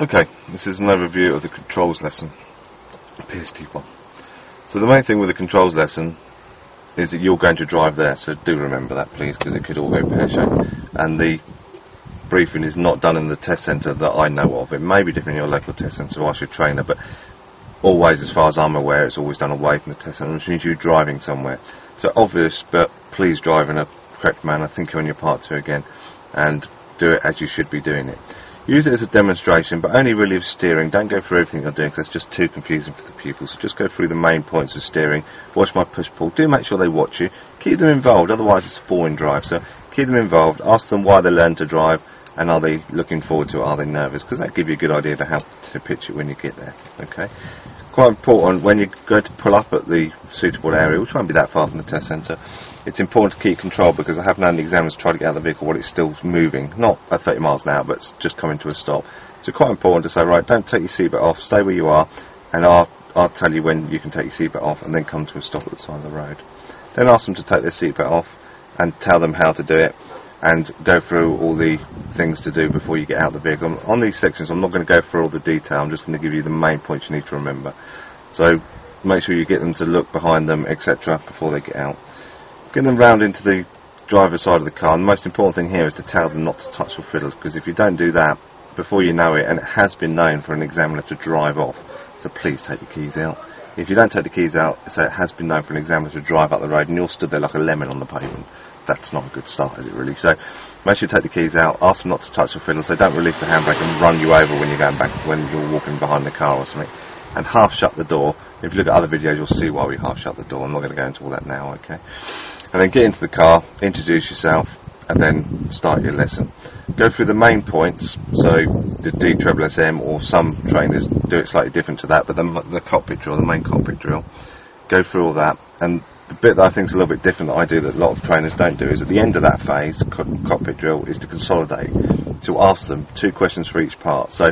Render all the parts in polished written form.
Okay, this is an overview of the controls lesson, PST1. So the main thing with the controls lesson is that you're going to drive there, so do remember that please, because it could all go pear-shaped. And the briefing is not done in the test centre that I know of. It may be different in your local test centre, so ask your trainer, but always, as far as I'm aware, it's always done away from the test centre, which means you're driving somewhere. So obvious, but please drive in a correct manner, think on your part 2 again, and do it as you should be doing it. Use it as a demonstration, but only really of steering. Don't go through everything you're doing, because that's just too confusing for the pupils. So just go through the main points of steering, watch my push-pull, do make sure they watch you, keep them involved, otherwise it's a boring drive. So keep them involved, ask them why they learn to drive, and are they looking forward to it, are they nervous, because that gives you a good idea of how to pitch it when you get there. Okay. Quite important, when you're going to pull up at the suitable area, which won't be that far from the test centre, it's important to keep control, because I have known the examiners try to get out of the vehicle while it's still moving, not at 30 miles an hour, but it's just coming to a stop. So quite important to say, right, don't take your seatbelt off, stay where you are, and I'll tell you when you can take your seatbelt off, and then come to a stop at the side of the road. Then ask them to take their seatbelt off, and tell them how to do it, and go through all the things to do before you get out of the vehicle. On these sections I'm not going to go through all the detail, I'm just going to give you the main points you need to remember. So make sure you get them to look behind them, etc. before they get out. Get them round into the driver's side of the car, and the most important thing here is to tell them not to touch or fiddle, because if you don't do that, before you know it, and it has been known for an examiner to drive off, so please take your keys out. If you don't take the keys out, so it has been known for an examiner to drive up the road and you're stood there like a lemon on the pavement. That's not a good start, is it really? So make sure you take the keys out, ask them not to touch or fiddle, so don't release the handbrake and run you over when you're going back, when you're walking behind the car or something. And half shut the door. If you look at other videos, you'll see why we half shut the door. I'm not going to go into all that now, okay? And then get into the car, introduce yourself, and then start your lesson. Go through the main points, so the D-SM, or some trainers do it slightly different to that, but the cockpit drill, the main cockpit drill, go through all that. And the bit that I think is a little bit different that I do that a lot of trainers don't do is at the end of that phase, cockpit drill, is to consolidate, to ask them 2 questions for each part. So,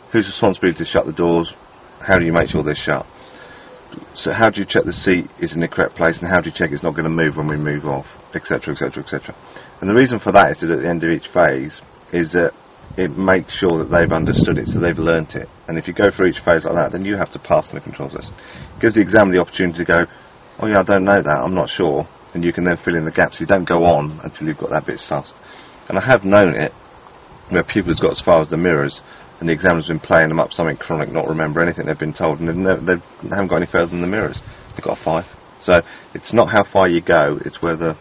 whose responsibility to shut the doors? How do you make sure they're shut? So how do you check the seat is in the correct place, and how do you check it's not going to move when we move off, etc, etc, etc. And the reason for that is that at the end of each phase is that it makes sure that they've understood it, so they've learnt it. And if you go through each phase like that, then you have to pass in the controls lesson. It gives the examiner the opportunity to go, oh yeah, I don't know that, I'm not sure, and you can then fill in the gaps. You don't go on until you've got that bit sussed. And I have known it where pupils got as far as the mirrors, and the examiner's been playing them up something chronic, not remember anything they've been told, and they haven't got any further than the mirrors. They've got a 5. So it's not how far you go, it's whether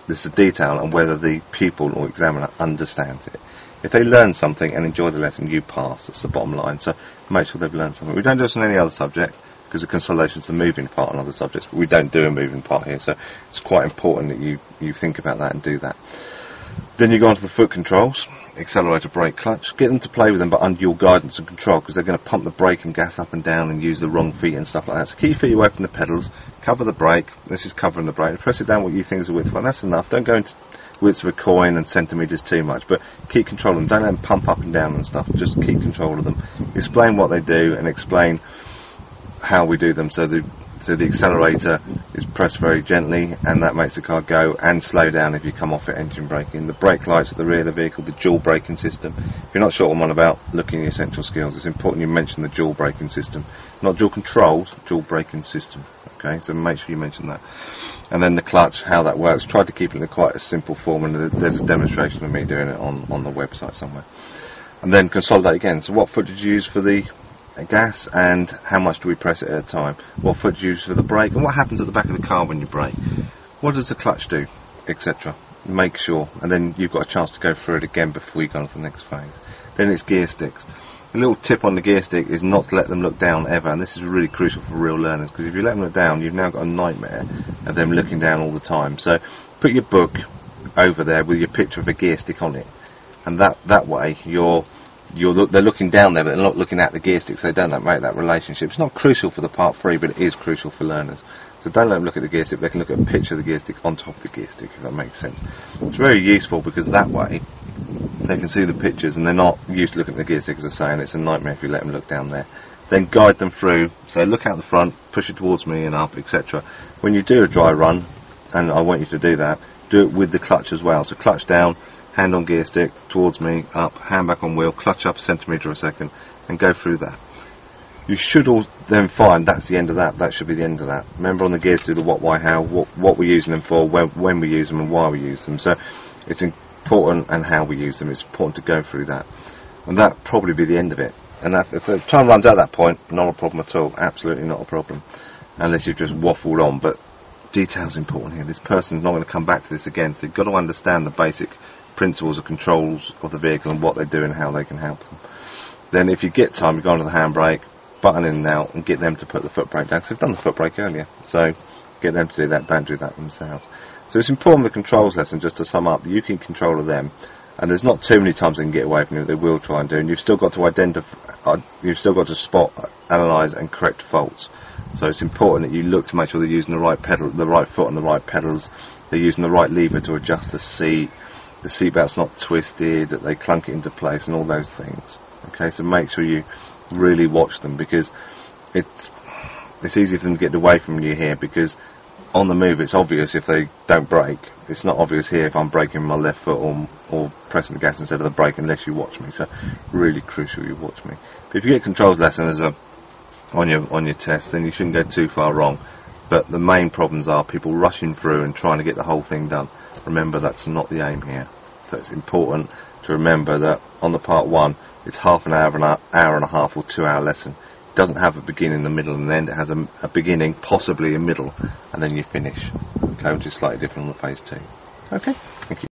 there's a detail and whether the pupil or examiner understands it. If they learn something and enjoy the lesson, you pass. That's the bottom line. So make sure they've learned something. We don't do this on any other subject, because the consolidation is the moving part on other subjects, but we don't do a moving part here, so it's quite important that you think about that and do that. Then you go on to the foot controls, accelerator, brake, clutch. Get them to play with them, but under your guidance and control, because they're going to pump the brake and gas up and down and use the wrong feet and stuff like that. So keep your feet away from the pedals, cover the brake. This is covering the brake. Press it down what you think is the width. Well, that's enough. Don't go into widths of a coin and centimetres too much, but keep control of them. Don't let them pump up and down and stuff. Just keep control of them. Explain what they do and explain how we do them. So the accelerator is pressed very gently, and that makes the car go and slow down if you come off it, engine braking. The brake lights at the rear of the vehicle, the dual braking system. If you're not sure what I'm on about, looking at essential skills, it's important you mention the dual braking system. Not dual controls, dual braking system. Okay, so make sure you mention that. And then the clutch, how that works. Try to keep it in quite a simple form, and there's a demonstration of me doing it on the website somewhere. And then consolidate again. So what foot did you use for the gas, and how much do we press it at a time? What foot do you use for the brake, and what happens at the back of the car when you brake? What does the clutch do, etc. Make sure, and then you've got a chance to go through it again before you go on to the next phase. Then it's gear sticks. A little tip on the gear stick is not to let them look down ever, and this is really crucial for real learners, because if you let them look down, you've now got a nightmare of them looking down all the time. So put your book over there with your picture of a gear stick on it, and that way they're looking down there, but they're not looking at the gear sticks. They don't make that relationship. It's not crucial for the part 3, but it is crucial for learners. So don't let them look at the gear stick. They can look at a picture of the gear stick on top of the gear stick, if that makes sense. It's very useful, because that way they can see the pictures, and they're not used to looking at the gear stick, as I say, and it's a nightmare if you let them look down there. Then guide them through. So look out the front, push it towards me and up, etc. When you do a dry run, and I want you to do that, do it with the clutch as well. So clutch down, hand on gear stick, towards me, up, hand back on wheel, clutch up a centimetre a second, and go through that. You should all then find that's the end of that. That should be the end of that. Remember on the gears to do the what, why, how, what we're using them for, when we use them, and why we use them. So it's important, and how we use them. It's important to go through that, and that probably be the end of it. And if the time runs out at that point, not a problem at all. Absolutely not a problem, unless you've just waffled on. But detail's important here. This person's not going to come back to this again. So they've got to understand the basic principles of controls of the vehicle and what they do and how they can help them. Then if you get time, you go onto the handbrake, button in and out, and get them to put the foot brake down, because they've done the foot brake earlier. So get them to do that, don't do that themselves. So it's important, the controls lesson, just to sum up, you can control them, and there's not too many times they can get away from you. They will try and do, and you've still got to identify, you've still got to spot, analyse and correct faults. So it's important that you look to make sure they're using the right pedal, the right foot on the right pedals, they're using the right lever to adjust the seat belt's not twisted, that they clunk it into place, and all those things. Okay, so make sure you really watch them, because it's easy for them to get away from you here, because on the move it's obvious if they don't brake. It's not obvious here if I'm braking with my left foot or pressing the gas instead of the brake, unless you watch me. So really crucial you watch me. But if you get controls lesson as on your test, then you shouldn't go too far wrong. But the main problems are people rushing through and trying to get the whole thing done. Remember, that's not the aim here. So it's important to remember that on the part 1, it's half an hour and a half or 2 hour lesson. It doesn't have a beginning, a middle and an end. It has a beginning, possibly a middle, and then you finish. Okay, which is slightly different on the phase 2. Okay, thank you.